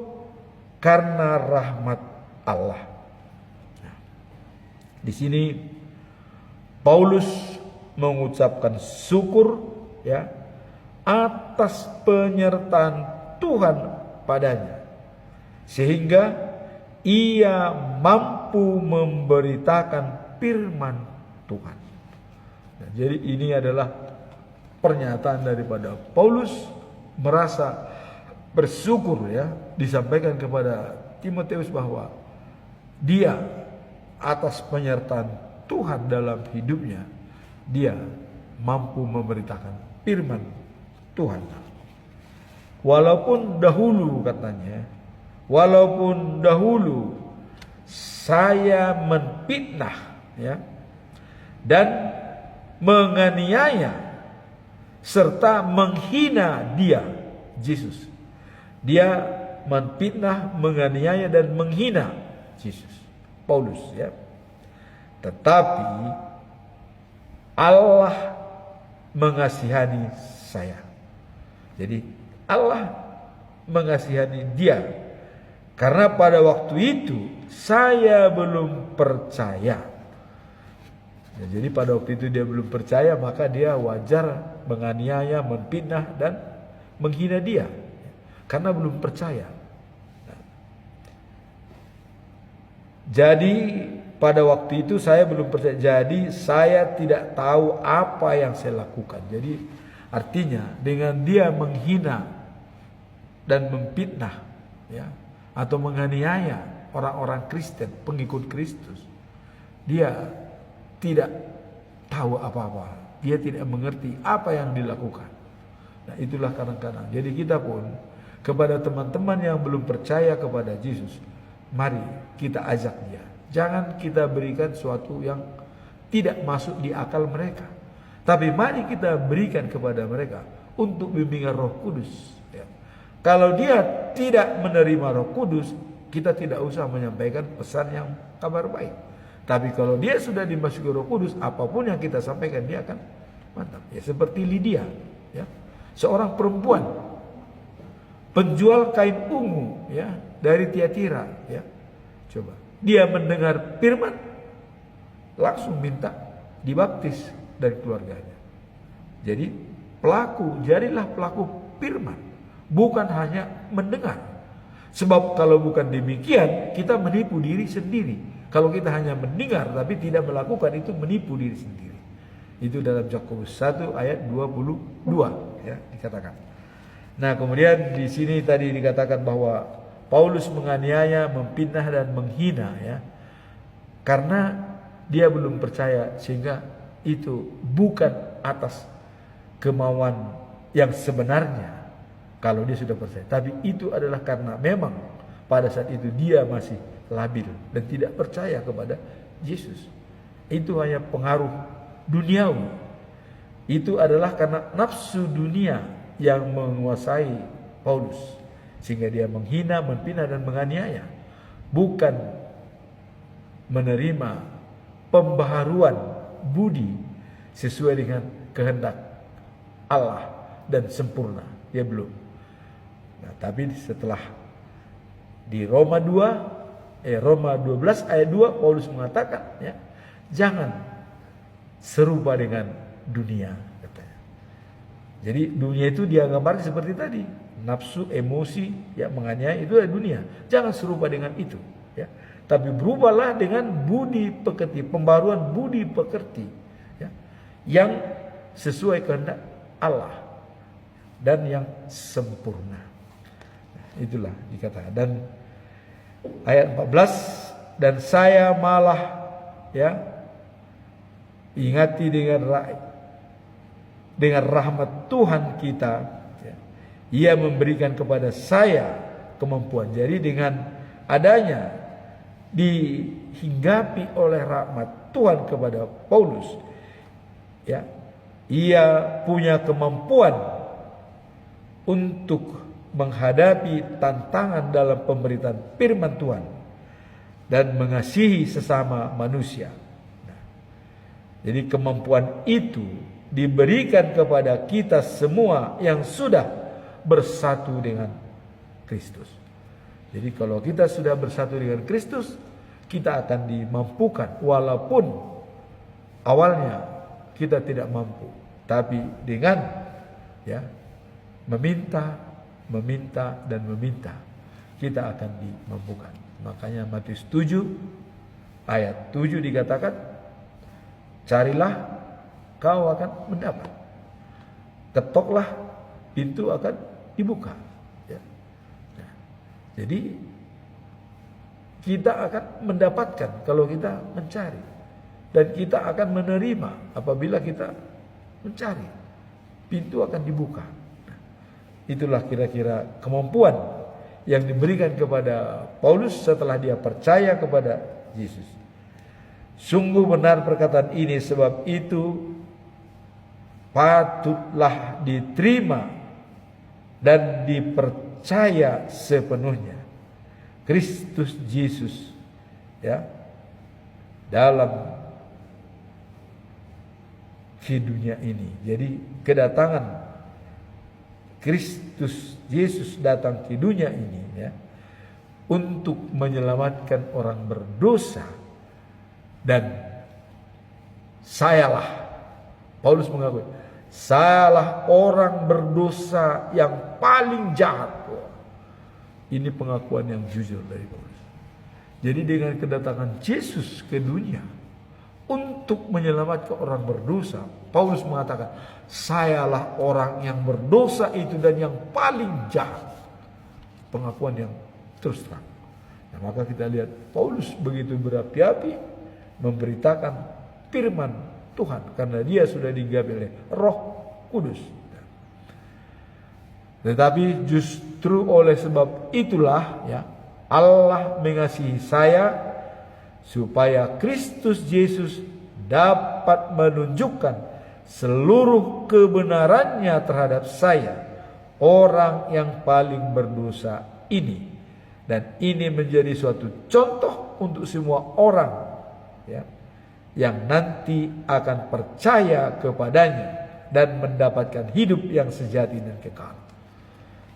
karena rahmat Allah. Nah, di sini Paulus mengucapkan syukur atas penyertaan Tuhan padanya, sehingga ia mampu memberitakan firman Tuhan. Nah, jadi ini adalah pernyataan daripada Paulus merasa bersyukur disampaikan kepada Timotius bahwa dia atas penyertaan Tuhan dalam hidupnya, dia mampu memberitakan firman Tuhan. Walaupun dahulu katanya, walaupun dahulu saya menfitnah dan menganiaya serta menghina dia, Yesus. Dia menfitnah, menganiaya dan menghina Yesus, Paulus Tetapi Allah mengasihani saya. Jadi Allah mengasihani dia karena pada waktu itu saya belum percaya. Ya, jadi pada waktu itu dia belum percaya, maka dia wajar menganiaya, memfitnah dan menghina dia karena belum percaya. Jadi pada waktu itu saya belum percaya, jadi saya tidak tahu apa yang saya lakukan. Jadi artinya dengan dia menghina dan memfitnah, ya, atau menganiaya orang-orang Kristen, pengikut Kristus, dia tidak tahu apa-apa, dia tidak mengerti apa yang dilakukan. Nah, itulah kadang-kadang. Jadi kita pun kepada teman-teman yang belum percaya kepada Yesus, mari kita ajak dia. Jangan kita berikan sesuatu yang tidak masuk di akal mereka, tapi mari kita berikan kepada mereka untuk bimbingan Roh Kudus, ya. Kalau dia tidak menerima Roh Kudus, kita tidak usah menyampaikan pesan yang kabar baik. Tapi kalau dia sudah dimasuki Roh Kudus, apapun yang kita sampaikan dia akan mantap. Ya, seperti Lydia, ya, seorang perempuan penjual kain ungu, ya, dari Tiatira, ya. Coba, dia mendengar firman, langsung minta dibaptis dari keluarganya. Jadi jadilah pelaku firman, bukan hanya mendengar. Sebab kalau bukan demikian, kita menipu diri sendiri. Kalau kita hanya mendengar tapi tidak melakukan, itu menipu diri sendiri. Itu dalam Yakobus 1 ayat 22, ya, dikatakan. Nah, kemudian di sini tadi dikatakan bahwa Paulus menganiaya, memfitnah dan menghina, ya, karena dia belum percaya, sehingga itu bukan atas kemauan yang sebenarnya kalau dia sudah percaya, tapi itu adalah karena memang pada saat itu dia masih labil dan tidak percaya kepada Yesus. Itu hanya pengaruh duniawi. Itu adalah karena nafsu dunia yang menguasai Paulus, sehingga dia menghina, memfitnah dan menganiaya, bukan menerima pembaharuan budi sesuai dengan kehendak Allah dan sempurna. Dia belum. Nah, tapi setelah di Roma 12 ayat 2 Paulus mengatakan, ya, jangan serupa dengan dunia, katanya. Jadi dunia itu dia gambarkan seperti tadi, nafsu, emosi, ya, menganiaya, itu adalah dunia. Jangan serupa dengan itu, ya. Tapi berubahlah dengan budi pekerti, pembaruan budi pekerti, ya, yang sesuai kehendak Allah dan yang sempurna. Nah, itulah dikatakan. Dan ayat 14, dan saya malah, ya, ingati dengan rahmat Tuhan kita, ya, Ia memberikan kepada saya kemampuan. Jadi dengan adanya dihinggapi oleh rahmat Tuhan kepada Paulus, ya, ia punya kemampuan untuk menghadapi tantangan dalam pemberitaan firman Tuhan dan mengasihi sesama manusia. Nah, jadi kemampuan itu diberikan kepada kita semua yang sudah bersatu dengan Kristus. Jadi kalau kita sudah bersatu dengan Kristus, kita akan dimampukan walaupun awalnya kita tidak mampu, tapi dengan, ya, meminta dan meminta, kita akan dimampukan. Makanya Matius 7 ayat 7 dikatakan, carilah kau akan mendapat, ketoklah pintu akan dibuka, ya. Nah, jadi kita akan mendapatkan kalau kita mencari, dan kita akan menerima apabila kita mencari, pintu akan dibuka. Itulah kira-kira kemampuan yang diberikan kepada Paulus setelah dia percaya kepada Yesus. Sungguh benar perkataan ini, sebab itu patutlah diterima dan dipercaya sepenuhnya Kristus Yesus, ya, dalam dunia ini. Jadi kedatangan Kristus Yesus datang ke dunia ini, ya, untuk menyelamatkan orang berdosa dan Paulus mengakui, sayalah orang berdosa yang paling jahat. Ini pengakuan yang jujur dari Paulus. Jadi dengan kedatangan Yesus ke dunia untuk menyelamatkan orang berdosa, Paulus mengatakan, sayalah orang yang berdosa itu dan yang paling jahat. Pengakuan yang terus terang. Nah, maka kita lihat Paulus begitu berapi-api memberitakan firman Tuhan karena dia sudah digapai oleh Roh Kudus. Tetapi justru oleh sebab itulah ya Allah mengasihi saya supaya Kristus Yesus dapat menunjukkan seluruh kebenarannya terhadap saya, orang yang paling berdosa ini. Dan ini menjadi suatu contoh untuk semua orang ya, yang nanti akan percaya kepadanya dan mendapatkan hidup yang sejati dan kekal.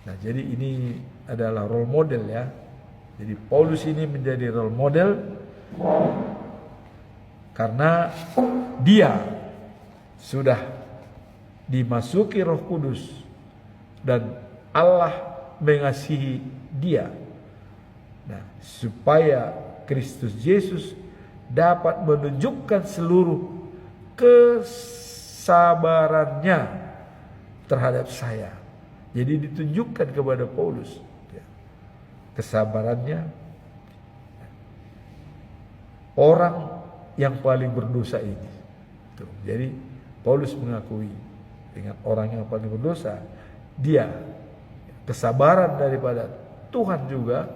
Nah, jadi ini adalah role model ya. Jadi Paulus ini menjadi role model karena dia sudah dimasuki Roh Kudus dan Allah mengasihi dia. Nah, supaya Kristus Yesus dapat menunjukkan seluruh kesabarannya terhadap saya. Jadi ditunjukkan kepada Paulus ya, kesabarannya orang yang paling berdosa ini. Tuh, jadi Paulus mengakui dengan orang yang paling berdosa, dia kesabaran daripada Tuhan juga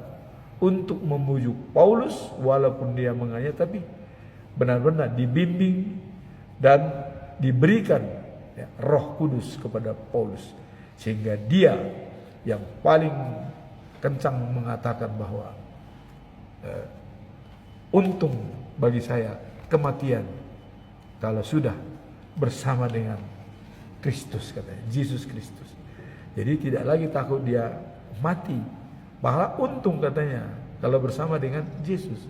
untuk membujuk Paulus walaupun dia menganiaya, tapi benar-benar dibimbing dan diberikan ya, Roh Kudus kepada Paulus. Sehingga dia yang paling kencang mengatakan bahwa untung bagi saya kematian kalau sudah bersama dengan Kristus, katanya Yesus Kristus. Jadi tidak lagi takut dia mati, malah untung katanya kalau bersama dengan Yesus.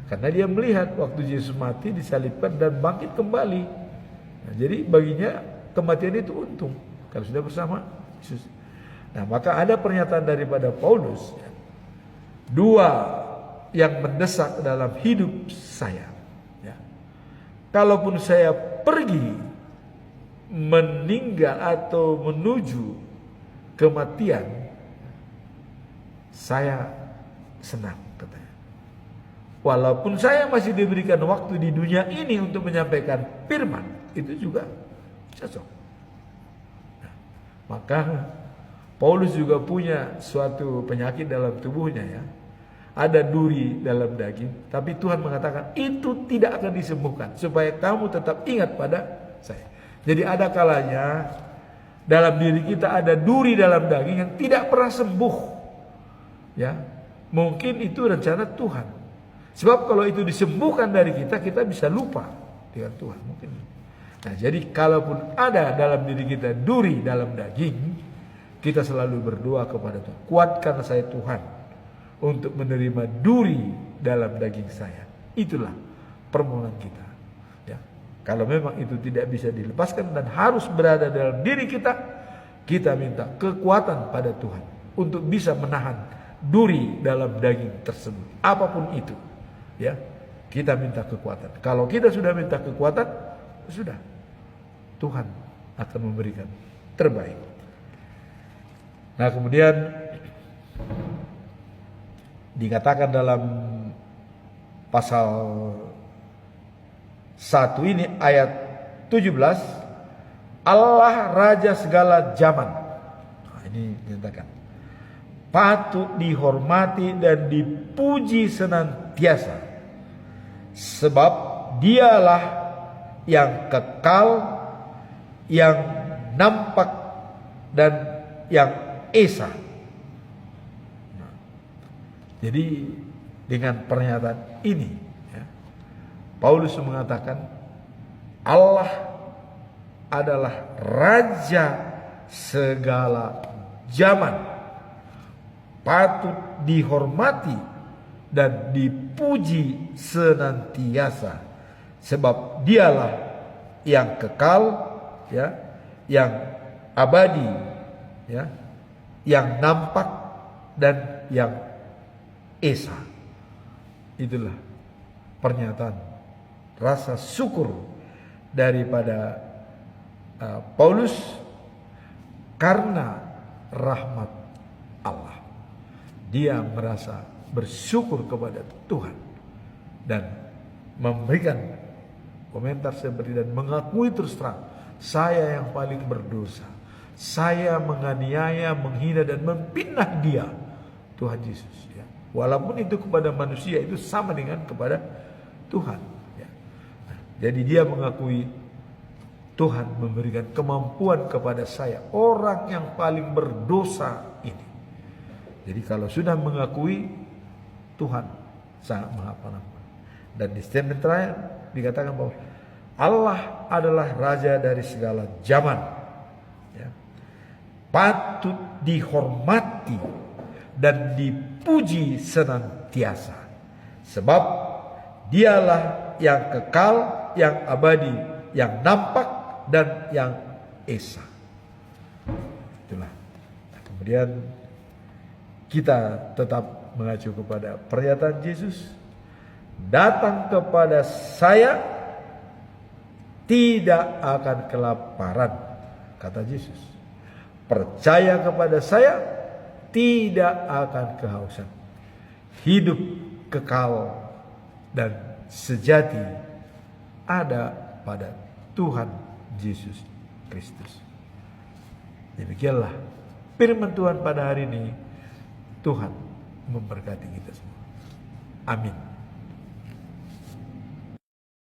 Karena dia melihat waktu Yesus mati, disalibkan dan bangkit kembali. Nah, jadi baginya kematian itu untung kalau sudah bersama Yesus. Nah, maka ada pernyataan daripada Paulus, dua yang mendesak dalam hidup saya. Ya. Kalaupun saya pergi meninggal atau menuju kematian, saya senang katanya. Walaupun saya masih diberikan waktu di dunia ini untuk menyampaikan firman, itu juga cocok. Maka Paulus juga punya suatu penyakit dalam tubuhnya ya. Ada duri dalam daging, tapi Tuhan mengatakan itu tidak akan disembuhkan supaya kamu tetap ingat pada saya. Jadi ada kalanya dalam diri kita ada duri dalam daging yang tidak pernah sembuh. Ya. Mungkin itu rencana Tuhan. Sebab kalau itu disembuhkan dari kita, kita bisa lupa dengan Tuhan mungkin. Nah, jadi kalaupun ada dalam diri kita duri dalam daging, kita selalu berdoa kepada Tuhan. Kuatkan saya Tuhan untuk menerima duri dalam daging saya. Itulah permohonan kita. Ya. Kalau memang itu tidak bisa dilepaskan dan harus berada dalam diri kita, kita minta kekuatan pada Tuhan untuk bisa menahan duri dalam daging tersebut. Apapun itu. Ya. Kita minta kekuatan. Kalau kita sudah minta kekuatan, sudah. Tuhan akan memberikan terbaik. Nah, kemudian dikatakan dalam pasal 1 ini ayat 17, Allah Raja segala zaman. Nah, ini dikatakan patut dihormati dan dipuji senantiasa, sebab dialah yang kekal, yang nampak dan yang esa. Nah, jadi dengan pernyataan ini ya, Paulus mengatakan Allah adalah Raja segala zaman, patut dihormati dan dipuji senantiasa, sebab dialah yang kekal, ya, yang abadi, ya, yang nampak dan yang esa. Itulah pernyataan rasa syukur daripada Paulus karena rahmat Allah. Dia merasa bersyukur kepada Tuhan dan memberikan komentar seperti dan mengakui terus terang, saya yang paling berdosa, saya menganiaya, menghina dan memfitnah dia, Tuhan Yesus. Ya. Walaupun itu kepada manusia itu sama dengan kepada Tuhan. Ya. Nah, jadi dia mengakui Tuhan memberikan kemampuan kepada saya, orang yang paling berdosa ini. Jadi kalau sudah mengakui, Tuhan sangat maha pengampun. Dan di statement terakhir dikatakan bahwa Allah adalah Raja dari segala zaman, ya, patut dihormati dan dipuji senantiasa, sebab dialah yang kekal, yang abadi, yang nampak dan yang esa. Itulah. Nah, kemudian kita tetap mengacu kepada pernyataan Yesus, datang kepada saya tidak akan kelaparan, kata Yesus. Percaya kepada saya tidak akan kehausan. Hidup kekal dan sejati ada pada Tuhan Yesus Kristus. Demikianlah firman Tuhan pada hari ini. Tuhan memberkati kita semua. Amin.